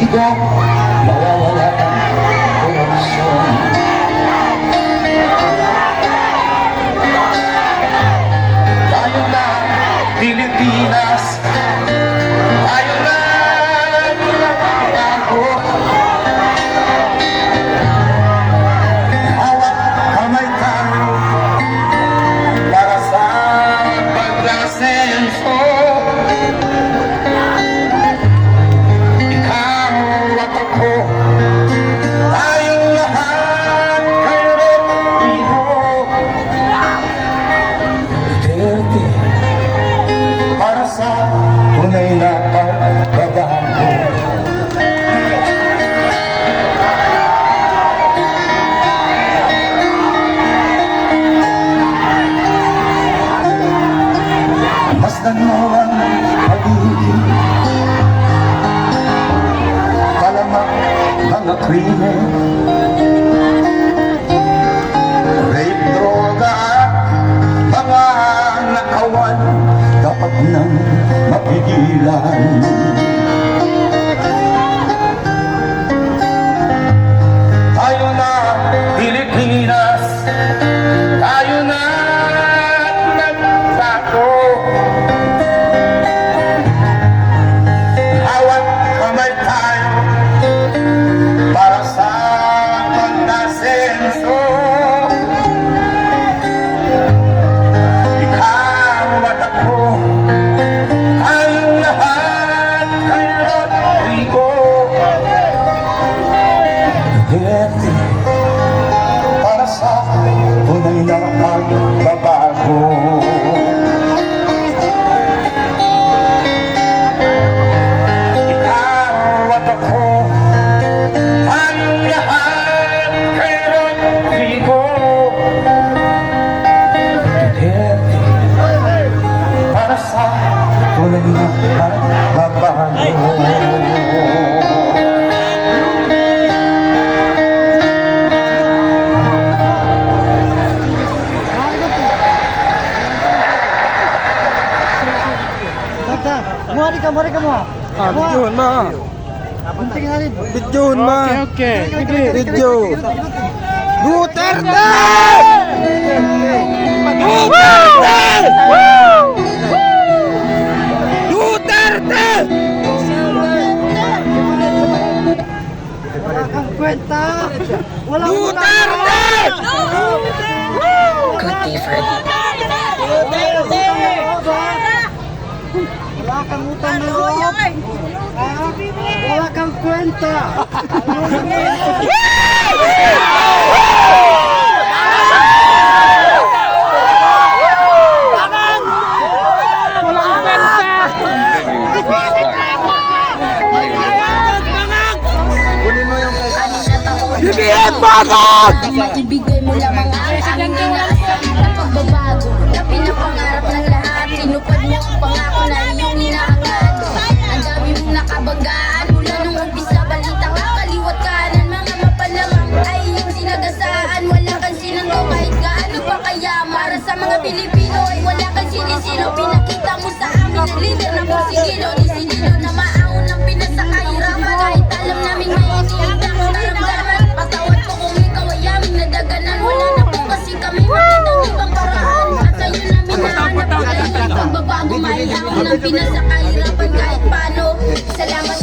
Rigo, mawawala ang korupsyon. Tayo na, Pilipinas, tayo na bago. Hawak kamay tayo para sa pag-asenso. Ikaw at ako, tayong lahat kay Rodrigo Duterte, para sa tunay na pagbabago. Masdan mo ang pag-ibig, talamak mga krimen, rape, droga, mga nakawan, dapat nang mapigilan. Tayo na, Pilipinas, tayo na nagbago. Hawak kamay tayo para sa pag-asenso. Ikaw at ako, tayong lahat kay Rodrigo Duterte, para sa tunay na pagbabago. Ikaw at ako, tayong lahat kay Rodrigo Duterte, para sa tunay na pagbabago. Mari ka mo. Videohan ma. Bunting halid. Videohan ma. Okay. Video. Duterte! Duterte! Duterte! Wala kang kwenta. Wala Duterte! Wala kang utang na loob. Wala kang kwenta. BBM Bagag! Ibigay mo lamang ang aming inaasam na pagbabago na pinapangarap ng lahat. Tinupad mo ang pangako na iyong hinahangad. Ang dami mong nakabanggaan mula nung umpisa. Balita ka, kaliwat kanan, mga mapalamang ay iyong sinagasaan. Wala kang sinanggo kahit gaano pa kaya. Para sa mga Pilipino ay wala kang sinisino. Pinakita mo sa amin ang leader na porsigilo. Disidido na maahon ng Pinas sa kahirapan. Kahit alam namin may iniindang karamdaman. Patawad ko kung ikaw ay aming nadaganan. Wala na po kasi kami makitang ibang paraan. At sa'yo namin nahanap ang pagbabago. Maihawak ng Pinas sa kahirapan kahit paano. Salamat